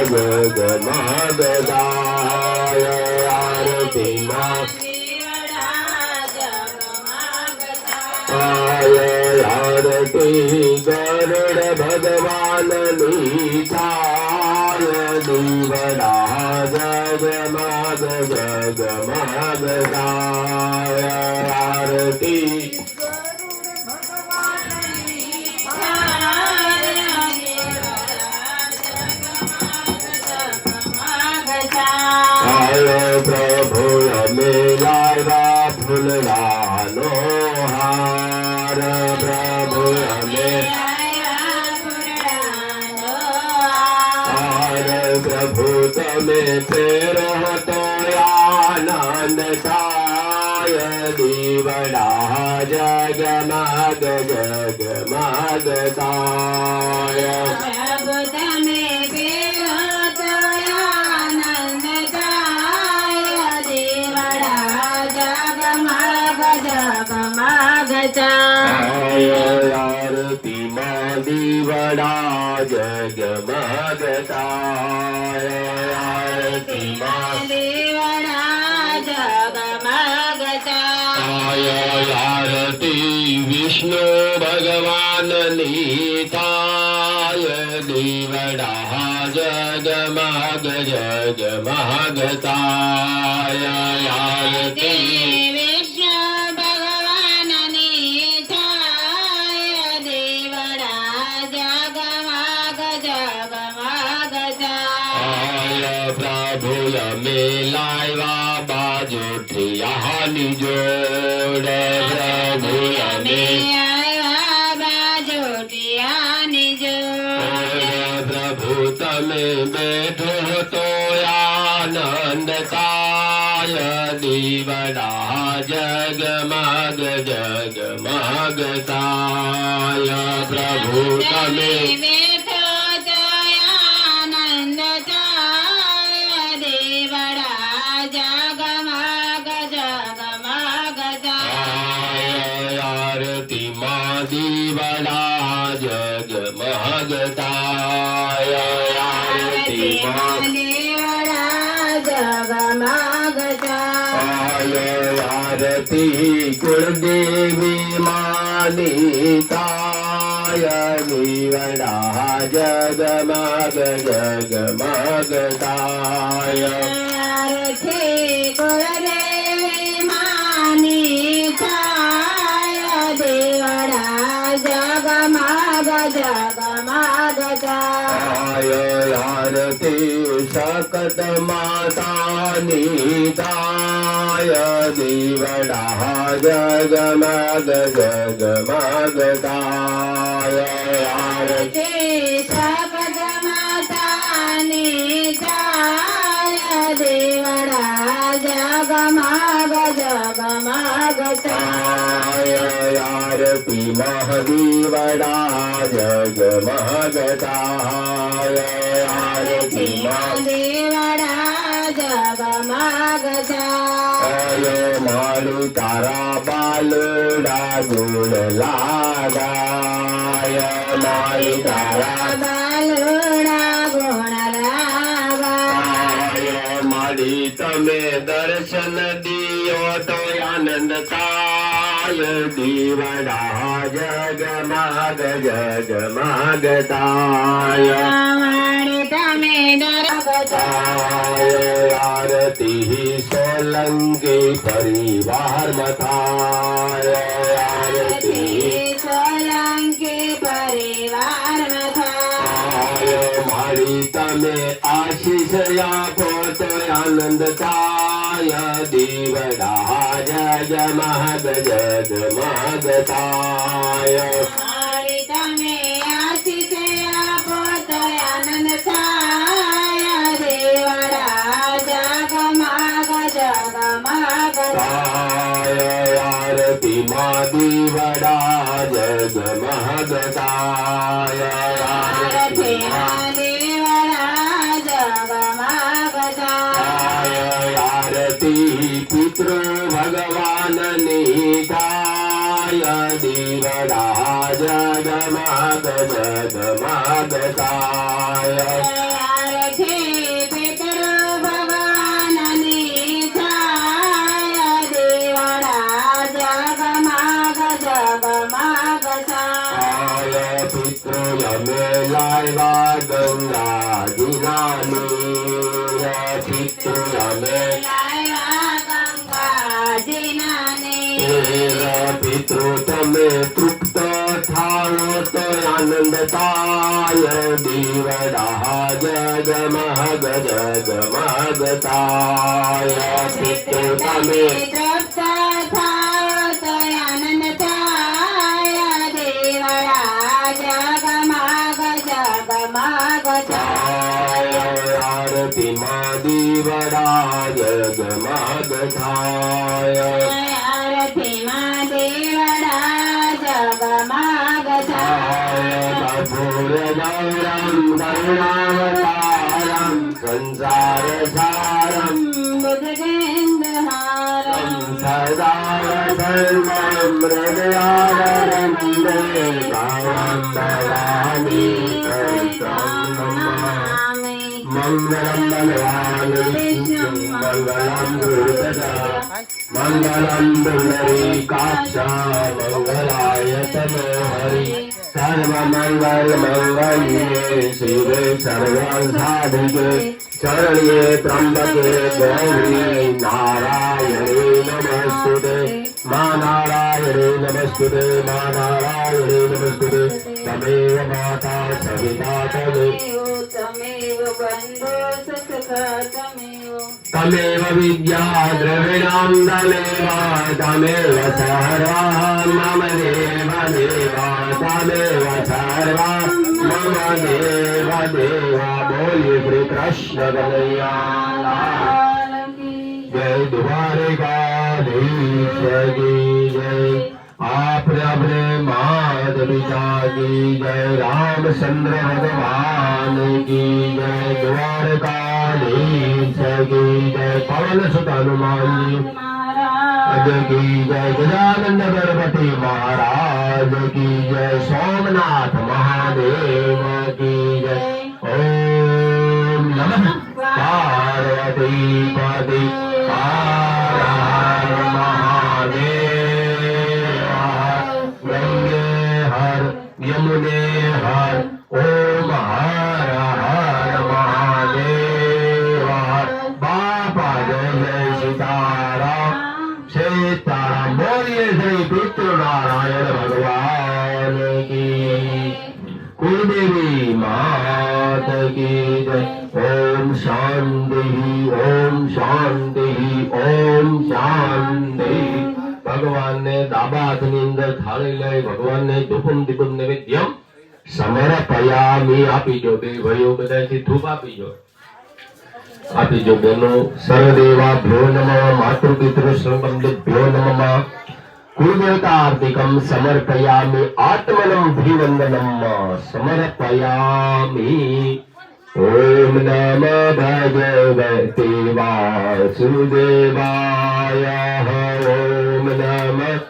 જગમગતાય આરતીમાં આરતી ગરુડ ભગવાનની થાય દીવડા જગમગ જગમગતાય આરતી પ્રભુ અમે લાવ્યા ફૂલડાનો હાર પ્રભુ અમે હાર પ્રભુ તમે ફેરો તો આનંદ થાય દીવડા જગમગ જગમગતાય આરતી માં દીવડા જગમગતાય આરતી માં દીવડા જગમગતાય આરતી વિષ્ણુ ભગવાનની થાય દીવડા જગમગ જગમગતાય આરતી પ્રભુ અમે લાવ્યા બાજોઠિયાની જોડ પ્રભુ અમે બાજોઠિયાની જોડ પ્રભુ તમે બેઠો તો આનંદ થાય દીવડા જગમગ જગમગતાય પ્રભુ તમે દીવડા જગમગતાય આરતી માં જગમગતાય આરતી કુળદેવી માની તાય દીવડા જગમગ જગમગતાય આરતી કુળદેવી માની તાય દીવડા જગમગ જગમગતાય આરતી શકત માતાની તાય દીવડા જગમગ જગમગતાય આરતી શકત માતાની તાય દીવડા જગમગ જગમગતાય આરતી મહાદેવડા જગમગતાય આરતી મહાદેવડા જગમગતાય મારું તારા બાલુડા ગુણ લાગાય મારું તારા બાલુડા ગુણ લાગાય મારી તમે દર્શન દિયો તો આનંદ થાય દીવડા જગમગ જગમગતાય તમે દર્શનતાય આરતી સોલંકી પરિવાર મથાય આરતી સોલંકી પરિવાર મથાય મારી તમે આશીષ આપો તો આનંદ થાય દીવડા જગમગ જગમગતાય મારી તમે આશીષ આપો તો આનંદ થાય દીવડા જગમગ જગમગતાય આરતી માં દીવડા જગમગતાય આરતી માં દીવડા જગમગતાય આરતી પિતૃ ભગવાનની થાય દીવડા જગમગ જગમગતાય આરતી ગંગાજીના નીર પિતૃ અમે પિતૃ તમે તૃપ્ત થાઓ તો આનંદ થાય દીવડા જગમગ જગમગ થાય પિતૃ તમે આરતી માં દીવડા જગમગ થાય કપૂર ગૌરમ કરુણાવતારમ સંસાર સારમ સદા સર્વમ હૃદયાવરમ ભાવમ ભવાની મંગલમ ભગવાન વિષ્ણુ મંગલમ ગુરુપ્રસાદ મંગલમ પુંડરીકાક્ષ મંગલાય તનો હરિ સર્વમંગલ મંગલ્યે શિવે સર્વસાધિકે શરણ્યે ત્રંબકે ગૌરી નારાયણે નમસ્તુતે મા નારાયણે નમસ્તુતે મા નારાયણે નમસ્તુતે તમેવ માતા સવિતા તમેવ વિદ્યા દ્રવિણામ તમેવ તમેવ સર્વા મમ દેવ દેવા તમેવ સર્વા મમ દેવ દેવા બોલીએ શ્રી કૃષ્ણ કનૈયા જય દ્વારિકાધીશ કી જય આપણે માત પિતા કી જય રામચંદ્ર ભગવાન કી જય દ્વારકાધીશ કી જય પવન સુત હનુમાનજી કી જય ગજાનંદ ગણપતિ મહારાજ કી જય સોમનાથ મહાદેવ કી જય ઓમ નમઃ પાર્વતી પતિ હર હર મહાદેવ ગંગે હર યમુને હર ઓમ હર હર મહાદેવ બાપા જય જય સીતારામ સીતારામ બોલીએ શ્રી પિતૃનારાયણ ભગવાન કી કુળદેવી માત કી જય ઓમ શાંતિ ઓમ શાંતિ ઓમ શાંતિ ભગવાનને ડાબા હાથની અંદર થાળી લઈ ભગવાનને ધૂપમ દીપમ નૈવેદ્યમ સમર્પયામિ આપી દો બે ભાઈઓ બધાથી ધૂપ આપી દો બેનો સર્વદેવાભ્યો નમઃ માતૃપિતૃ સર્વબંધુભ્યો નમઃ કુલદેવતાર્તિકમ સમર્પયામિ આત્મનમ ભિવંદનમ સમર્પયામિ ઓમ નમઃ ભગવતે વાસુદેવાય ઓમ નમઃ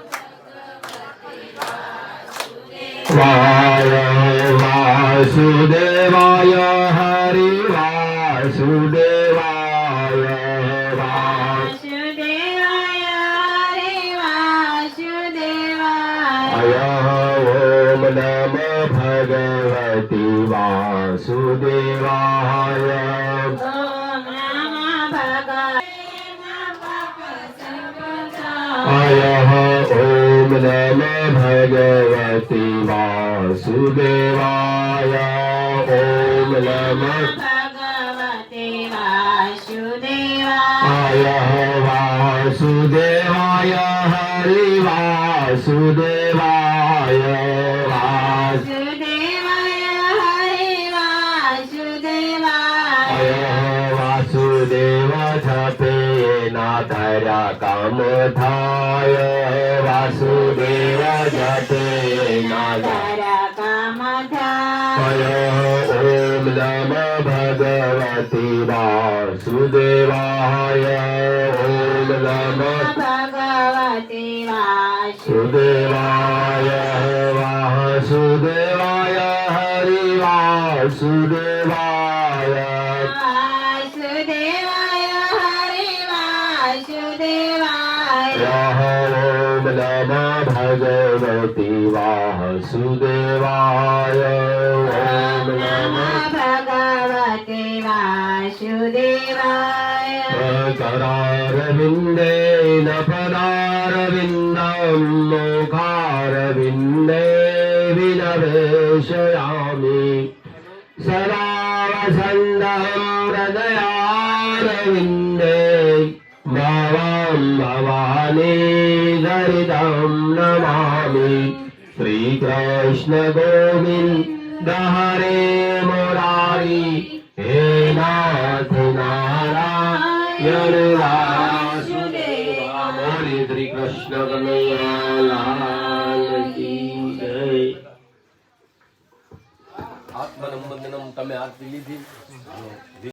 વાસુદેવાય હરિ વાસુદેવાય ઓમ નમઃ ભગવતે વાસુદેવાય ઓમ નમઃ ભગવતે વાસુદેવાય ઓમ નમઃ વાસુદેવાય હરિ વાસુદેવાય વાસુદેવ જપે ના ધર્યા કામ થાય વાસુદેવ જપે ના ધર્યા કામ થાય ઓમ નમઃ ભગવતે વાસુદેવાય ઓમ નમઃ ભગવતે વાસુદેવાય વાસુદેવાય હરિ વાસુદેવાય ઓમ નમઃ भगवति वासुदेवाय ॐ नमः भगवते वासुदेवाय करारविन्देन पदारविन्दं मुखारविन्दे विनवेशयामि सदा वसन्दं हृदयारविन्दे भवां भवानी गरिदं नमामि श्रीकृष्ण गोविन्द हरे मुरारी हे नाथ नारायण वासुदेवा हरे श्री कृष्ण कन्हैया लाल की जय આત્મનમ બંધનમ તમે આરતી લીધી